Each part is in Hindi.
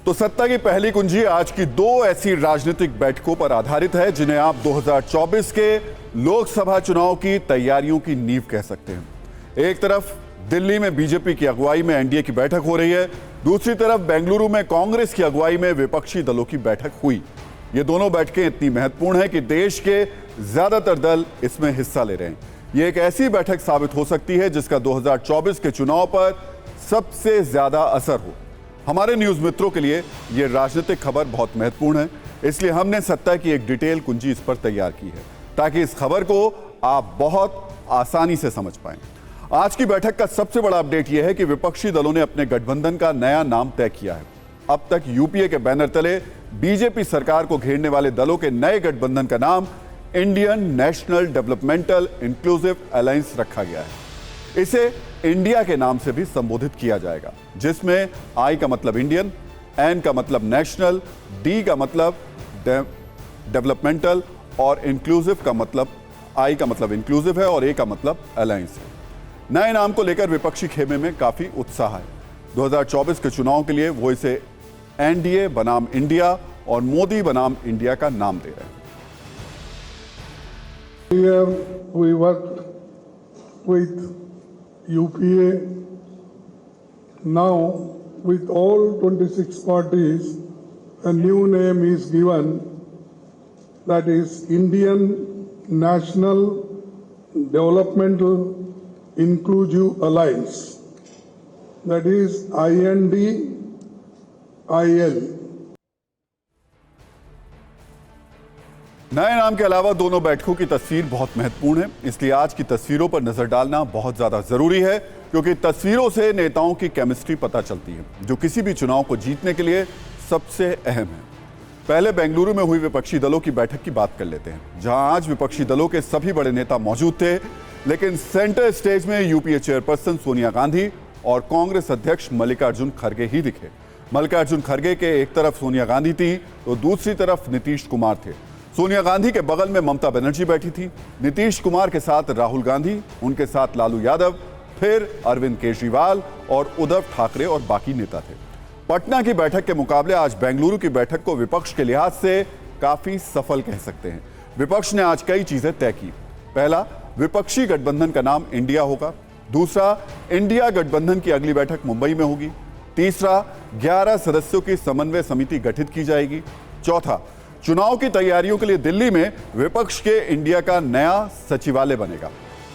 तो सत्ता की पहली कुंजी आज की दो ऐसी राजनीतिक बैठकों पर आधारित है जिन्हें आप 2024 के लोकसभा चुनाव की तैयारियों की नींव कह सकते हैं। एक तरफ दिल्ली में बीजेपी की अगुवाई में एनडीए की बैठक हो रही है, दूसरी तरफ बेंगलुरु में कांग्रेस की अगुवाई में विपक्षी दलों की बैठक हुई। ये दोनों बैठकें इतनी महत्वपूर्ण हैं कि देश के ज्यादातर दल इसमें हिस्सा ले रहे हैं। ये एक ऐसी बैठक साबित हो सकती है जिसका 2024 के चुनाव पर सबसे ज्यादा असर हो। हमारे न्यूज मित्रों के लिए यह राजनीतिक खबर बहुत महत्वपूर्ण है, इसलिए हमने सत्ता की एक डिटेल कुंजी इस पर तैयार की है ताकि इस खबर को आप बहुत आसानी से समझ पाएं। आज की बैठक का सबसे बड़ा अपडेट यह है कि विपक्षी दलों ने अपने गठबंधन का नया नाम तय किया है। अब तक यूपीए के बैनर तले बीजेपी सरकार को घेरने वाले दलों के नए गठबंधन का नाम Indian national developmental inclusive alliance रखा गया है। इसे इंडिया के नाम से भी संबोधित किया जाएगा, जिसमें आई का मतलब इंडियन, एन का मतलब नेशनल, डी का मतलब डेवलपमेंटल और इंक्लूसिव का मतलब आई का मतलब इंक्लूसिव है और ए का मतलब अलायंस है। नए नाम को लेकर विपक्षी खेमे में काफी उत्साह है। 2024 के चुनाव के लिए वो इसे एनडीए बनाम इंडिया और मोदी बनाम इंडिया का नाम दे रहे हैं। Here we worked with UPA. Now, with all 26 parties, a new name is given, that is Indian National Developmental Inclusive Alliance, that is INDIL. नए नाम के अलावा दोनों बैठकों की तस्वीर बहुत महत्वपूर्ण है, इसलिए आज की तस्वीरों पर नजर डालना बहुत ज्यादा जरूरी है, क्योंकि तस्वीरों से नेताओं की केमिस्ट्री पता चलती है, जो किसी भी चुनाव को जीतने के लिए सबसे अहम है। पहले बेंगलुरु में हुई विपक्षी दलों की बैठक की बात कर लेते हैं, जहां आज विपक्षी दलों के सभी बड़े नेता मौजूद थे, लेकिन सेंटर स्टेज में यूपीए चेयरपर्सन सोनिया गांधी और कांग्रेस अध्यक्ष मल्लिकार्जुन खड़गे ही दिखे। मल्लिकार्जुन खड़गे के एक तरफ सोनिया गांधी थी तो दूसरी तरफ नीतीश कुमार थे। सोनिया गांधी के बगल में ममता बनर्जी बैठी थी, नीतीश कुमार के साथ राहुल गांधी, उनके साथ लालू यादव, फिर अरविंद केजरीवाल और उद्धव ठाकरे और बाकी नेता थे। पटना की बैठक के मुकाबले आज बेंगलुरु की बैठक को विपक्ष के लिहाज से काफी सफल कह सकते हैं। विपक्ष ने आज कई चीजें तय की। पहला, विपक्षी गठबंधन का नाम इंडिया होगा। दूसरा, इंडिया गठबंधन की अगली बैठक मुंबई में होगी। तीसरा, 11 सदस्यों की समन्वय समिति गठित की जाएगी। चौथा, चुनाव की तैयारियों के लिए दिल्ली में विपक्ष के इंडिया का नया सचिवालय बनेगा।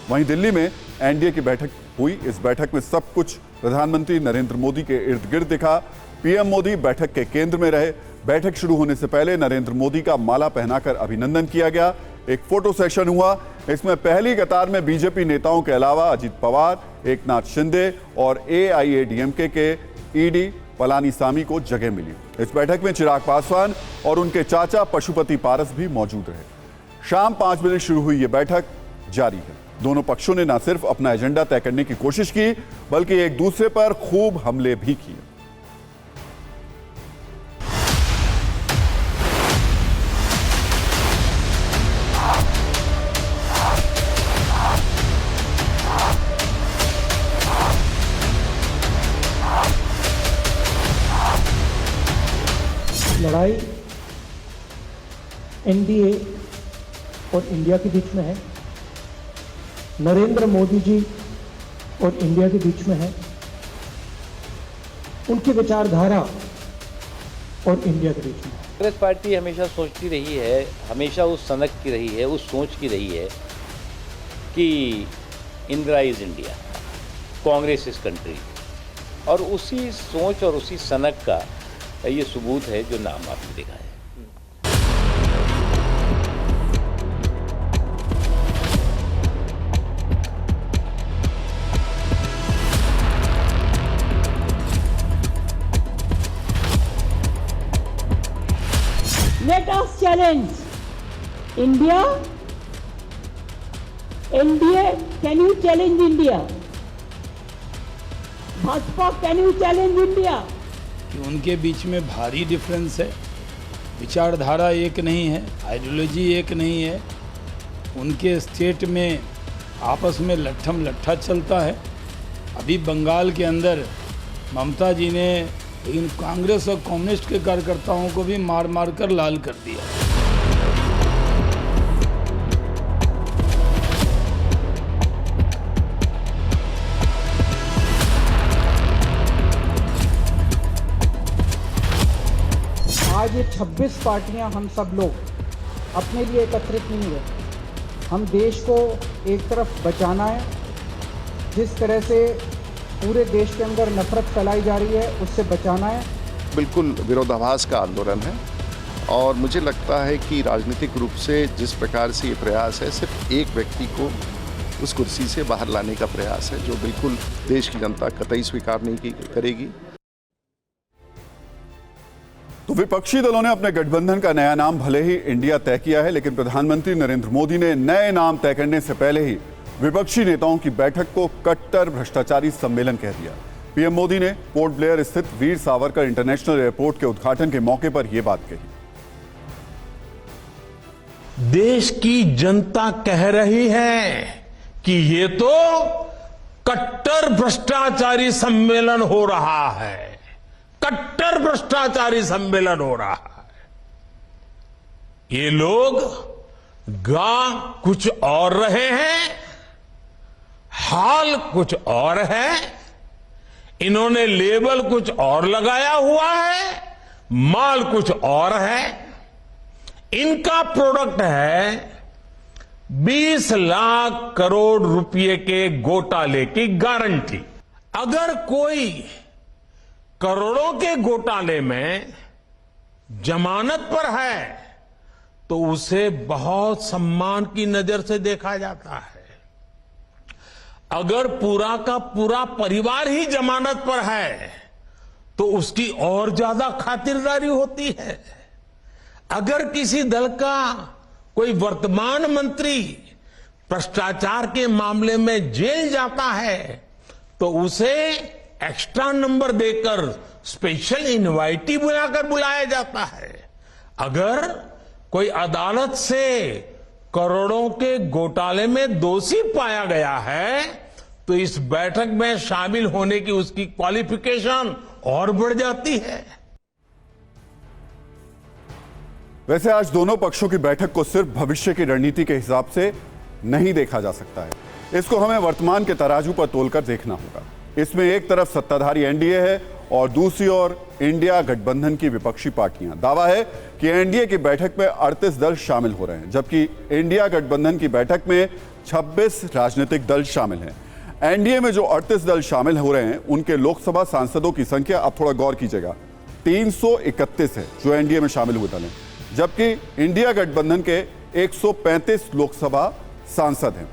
वहीं दिल्ली में एनडीए की बैठक हुई। इस बैठक में सब कुछ प्रधानमंत्री नरेंद्र मोदी के इर्द गिर्द दिखा। पीएम मोदी बैठक के केंद्र में रहे। बैठक शुरू होने से पहले नरेंद्र मोदी का माला पहनाकर अभिनंदन किया गया। एक फोटो सेशन हुआ। इसमें पहली कतार में बीजेपी नेताओं के अलावा अजित पवार, एकनाथ शिंदे और एआईएडीएमके के ईडी पलानीसामी को जगह मिली। इस बैठक में चिराग पासवान और उनके चाचा पशुपति पारस भी मौजूद रहे। शाम 5 बजे शुरू हुई यह बैठक जारी है। दोनों पक्षों ने न सिर्फ अपना एजेंडा तय करने की कोशिश की, बल्कि एक दूसरे पर खूब हमले भी किए। लड़ाई एनडीए और इंडिया के बीच में है, नरेंद्र मोदी जी और इंडिया के बीच में है, उनकी विचारधारा और इंडिया के बीच में। कांग्रेस पार्टी हमेशा सोचती रही है, हमेशा उस सनक की रही है, उस सोच की रही है कि Indira is India, Congress is country, और उसी सोच और उसी सनक का ये सबूत है जो नाम आपने देखा है। Let us challenge India. NDA, can you challenge India? Bhajpa, can you challenge India? कि उनके बीच में भारी डिफरेंस है, विचारधारा एक नहीं है, आइडियोलॉजी एक नहीं है, उनके स्टेट में आपस में लट्ठम लट्ठा चलता है। अभी बंगाल के अंदर ममता जी ने लेकिन कांग्रेस और कम्युनिस्ट के कार्यकर्ताओं को भी मार मार कर लाल कर दिया। आज ये 26 पार्टियां हम सब लोग अपने लिए एकत्रित नहीं है। हम देश को एक तरफ बचाना है, जिस तरह से पूरे देश के अंदर नफरत फैलाई जा रही है उससे बचाना है। बिल्कुल विरोधाभास का आंदोलन है और मुझे लगता है कि राजनीतिक रूप से जिस प्रकार से ये प्रयास है, सिर्फ एक व्यक्ति को उस कुर्सी से बाहर लाने का प्रयास है, जो बिल्कुल देश की जनता कतई स्वीकार नहीं करेगी। तो विपक्षी दलों ने अपने गठबंधन का नया नाम भले ही इंडिया तय किया है, लेकिन प्रधानमंत्री नरेंद्र मोदी ने नए नाम तय करने से पहले ही विपक्षी नेताओं की बैठक को कट्टर भ्रष्टाचारी सम्मेलन कह दिया। पीएम मोदी ने पोर्ट ब्लेयर स्थित वीर सावरकर इंटरनेशनल एयरपोर्ट के उद्घाटन के मौके पर यह बात कही। देश की जनता कह रही है कि ये तो कट्टर भ्रष्टाचारी सम्मेलन हो रहा है, कट्टर भ्रष्टाचारी सम्मेलन हो रहा है। ये लोग गा कुछ और रहे हैं, हाल कुछ और है, इन्होंने लेबल कुछ और लगाया हुआ है, माल कुछ और है। इनका प्रोडक्ट है 20 लाख करोड़ रुपए के घोटाले की गारंटी। अगर कोई करोड़ों के घोटाले में जमानत पर है तो उसे बहुत सम्मान की नजर से देखा जाता है। अगर पूरा का पूरा परिवार ही जमानत पर है तो उसकी और ज्यादा खातिरदारी होती है। अगर किसी दल का कोई वर्तमान मंत्री भ्रष्टाचार के मामले में जेल जाता है तो उसे एक्स्ट्रा नंबर देकर स्पेशल इनवाइटी बुलाकर बुलाया जाता है। अगर कोई अदालत से करोड़ों के घोटाले में दोषी पाया गया है तो इस बैठक में शामिल होने की उसकी क्वालिफिकेशन और बढ़ जाती है। वैसे आज दोनों पक्षों की बैठक को सिर्फ भविष्य की रणनीति के हिसाब से नहीं देखा जा सकता है। इसको हमें वर्तमान के तराजू पर तोलकर देखना होगा। इसमें एक तरफ सत्ताधारी एनडीए है और दूसरी ओर इंडिया गठबंधन की विपक्षी पार्टियां। दावा है कि एनडीए की बैठक में 38 दल शामिल हो रहे हैं, जबकि इंडिया गठबंधन की बैठक में 26 राजनीतिक दल शामिल हैं। एनडीए में जो 38 दल शामिल हो रहे हैं उनके लोकसभा सांसदों की संख्या, अब थोड़ा गौर कीजिएगा, 331 है जो एनडीए में शामिल हुए दल हैं, जबकि इंडिया गठबंधन के 135 लोकसभा सांसद हैं।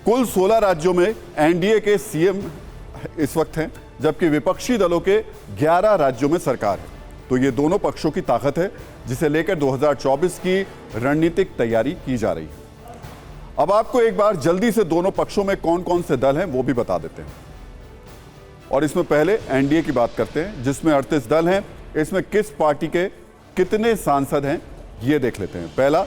कुल 16 राज्यों में एनडीए के सीएम इस वक्त हैं, जबकि विपक्षी दलों के 11 राज्यों में सरकार है। तो ये दोनों पक्षों की ताकत है जिसे लेकर 2024 की रणनीतिक तैयारी की जा रही है। अब आपको एक बार जल्दी से दोनों पक्षों में कौन कौन से दल हैं वो भी बता देते हैं। और इसमें पहले एनडीए की बात करते हैं, जिसमें 38 दल हैं। इसमें किस पार्टी के कितने सांसद हैं ये देख लेते हैं। पहला,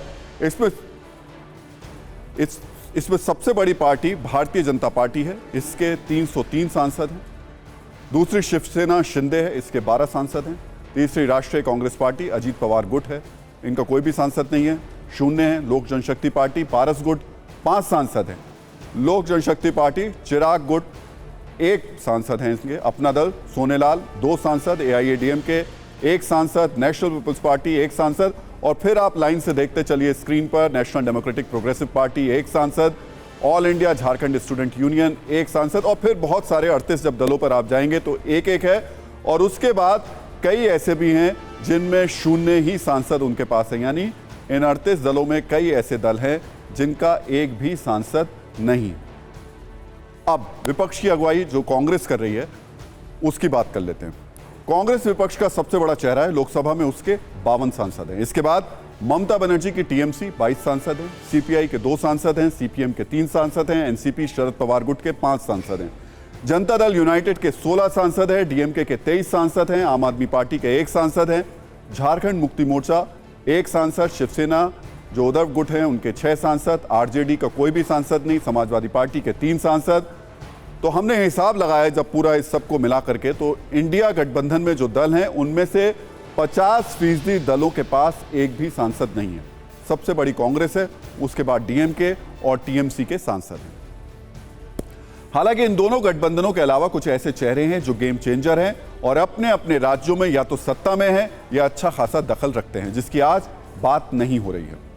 इसमें सबसे बड़ी पार्टी भारतीय जनता पार्टी है, इसके 303 सांसद हैं। दूसरी शिवसेना शिंदे है, इसके 12 सांसद हैं। तीसरी राष्ट्रीय कांग्रेस पार्टी अजीत पवार गुट है, इनका कोई भी सांसद नहीं है, 0 है। लोक जनशक्ति पार्टी पारस गुट 5 सांसद हैं। लोक जनशक्ति पार्टी चिराग गुट 1 सांसद हैं इसके। अपना दल सोनेलाल 2 सांसद, एआईएडीएमके 1 सांसद, नेशनल पीपल्स पार्टी 1 सांसद, और फिर आप लाइन से देखते चलिए स्क्रीन पर, नेशनल डेमोक्रेटिक प्रोग्रेसिव पार्टी 1 सांसद, all India Jharkhand student union 1 सांसद, और फिर बहुत सारे 38 जब दलों पर आप जाएंगे तो 1-1 है। और उसके बाद कई ऐसे भी हैं जिनमें 0 ही सांसद उनके पास है, यानी इन 38 दलों में कई ऐसे दल हैं जिनका एक भी सांसद नहीं। अब विपक्ष की अगुवाई जो कांग्रेस कर रही है उसकी बात कर लेते हैं। कांग्रेस विपक्ष का सबसे बड़ा चेहरा है, लोकसभा में उसके 52 सांसद हैं। इसके बाद ममता बनर्जी की टीएमसी 22 सांसद हैं, सीपीआई के 2 सांसद हैं, सीपीएम के 3 सांसद हैं, एनसीपी शरद पवार गुट के 5 सांसद हैं, जनता दल यूनाइटेड के 16 सांसद हैं, डीएमके के 23 सांसद हैं, आम आदमी पार्टी के 1 सांसद हैं, झारखंड मुक्ति मोर्चा 1 सांसद, शिवसेना जो उद्धव गुट हैं उनके 6 सांसद, आरजेडी का कोई भी सांसद नहीं, समाजवादी पार्टी के 3 सांसद, तो हमने हिसाब लगाया जब पूरा इस सबको मिला करके, तो इंडिया गठबंधन में जो दल हैं उनमें से 50% दलों के पास एक भी सांसद नहीं है। सबसे बड़ी कांग्रेस है, उसके बाद डीएमके और टीएमसी के सांसद हैं। हालांकि इन दोनों गठबंधनों के अलावा कुछ ऐसे चेहरे हैं जो गेम चेंजर हैं और अपने अपने राज्यों में या तो सत्ता में हैं या अच्छा खासा दखल रखते हैं, जिसकी आज बात नहीं हो रही है।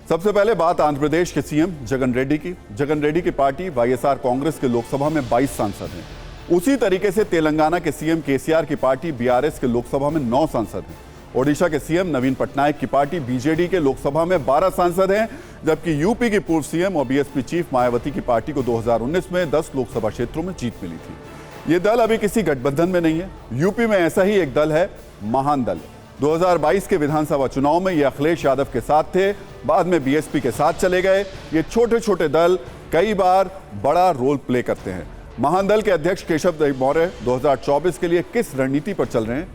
सबसे पहले बात आंध्र प्रदेश के सीएम जगन रेड्डी की। जगन रेड्डी की पार्टी वाईएसआर कांग्रेस के लोकसभा में 22 सांसद हैं। उसी तरीके से तेलंगाना के सीएम केसीआर की पार्टी बीआरएस के लोकसभा में 9 सांसद हैं। ओडिशा के सीएम नवीन पटनायक की पार्टी बीजेडी के लोकसभा में 12 सांसद हैं, जबकि यूपी की पूर्व सीएम और बीएसपी चीफ मायावती की पार्टी को 2019 में 10 लोकसभा क्षेत्रों में जीत मिली थी। ये दल अभी किसी गठबंधन में नहीं है। यूपी में ऐसा ही एक दल है, महान दल। 2022 के विधानसभा चुनाव में ये अखिलेश यादव के साथ थे, बाद में बीएसपी के साथ चले गए। ये छोटे छोटे दल कई बार बड़ा रोल प्ले करते हैं। महान दल के अध्यक्ष केशव देव मौर्य 2024 के लिए किस रणनीति पर चल रहे हैं,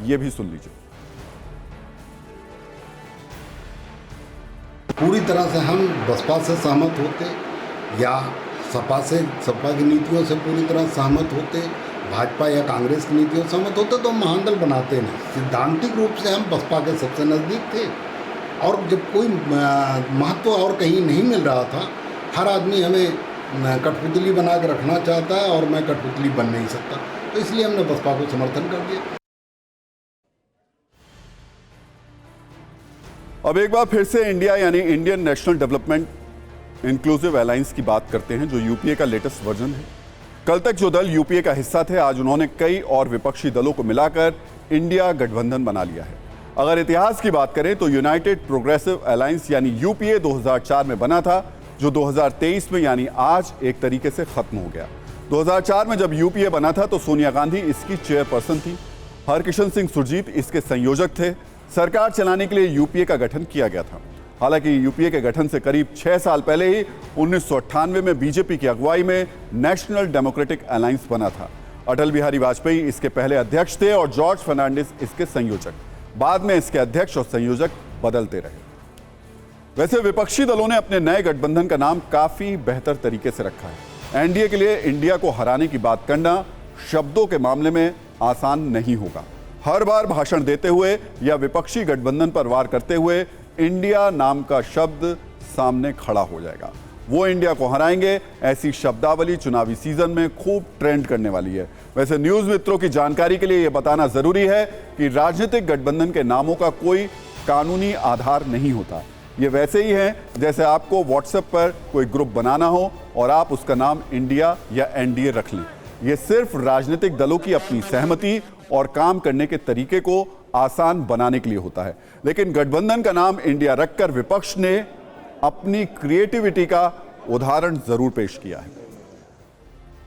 ये भी सुन लीजिए। पूरी तरह से हम बसपा से सहमत होते या सपा की नीतियों से पूरी तरह सहमत होते, भाजपा या कांग्रेस की नीतियों से सहमत होते तो हम महादल बनाते नहीं। सिद्धांतिक रूप से हम बसपा के सबसे नज़दीक थे और जब कोई महत्व और कहीं नहीं मिल रहा था, हर आदमी हमें कठपुतली बना के रखना चाहता है और मैं कठपुतली बन नहीं सकता, तो इसलिए हमने बसपा को समर्थन कर दिया। अब एक बार फिर से इंडिया यानी Indian national development inclusive alliance की बात करते हैं, जो यूपीए का लेटेस्ट वर्जन है। कल तक जो दल यूपीए का हिस्सा थे, आज उन्होंने कई और विपक्षी दलों को मिलाकर इंडिया गठबंधन बना लिया है। अगर इतिहास की बात करें तो यूनाइटेड प्रोग्रेसिव अलायंस यानी यूपीए 2004 में बना था, जो 2023 में यानी आज एक तरीके से खत्म हो गया। 2004 में जब यूपीए बना था तो सोनिया गांधी इसकी चेयरपर्सन थी, हरकिशन सिंह सुरजीत इसके संयोजक थे। सरकार चलाने के लिए यूपीए का गठन किया गया था। हालांकि यूपीए के गठन से करीब 6 साल पहले ही 1998 में बीजेपी की अगुवाई में नेशनल डेमोक्रेटिक अलायंस बना था। अटल बिहारी वाजपेयी इसके पहले अध्यक्ष थे और जॉर्ज फर्नांडिस इसके संयोजक। बाद में इसके अध्यक्ष और संयोजक बदलते रहे। वैसे विपक्षी दलों ने अपने नए गठबंधन का नाम काफी बेहतर तरीके से रखा है। एनडीए के लिए इंडिया को हराने की बात करना शब्दों के मामले में आसान नहीं होगा। हर बार भाषण देते हुए या विपक्षी गठबंधन पर वार करते हुए इंडिया नाम का शब्द सामने खड़ा हो जाएगा। वो इंडिया को हराएंगे, ऐसी शब्दावली चुनावी सीजन में खूब ट्रेंड करने वाली है। वैसे न्यूज मित्रों की जानकारी के लिए यह बताना जरूरी है कि राजनीतिक गठबंधन के नामों का कोई कानूनी आधार नहीं होता। ये वैसे ही है जैसे आपको व्हाट्सएप पर कोई ग्रुप बनाना हो और आप उसका नाम इंडिया या एनडीए रख लें। ये सिर्फ राजनीतिक दलों की अपनी सहमति और काम करने के तरीके को आसान बनाने के लिए होता है। लेकिन गठबंधन का नाम इंडिया रखकर विपक्ष ने अपनी क्रिएटिविटी का उदाहरण जरूर पेश किया है।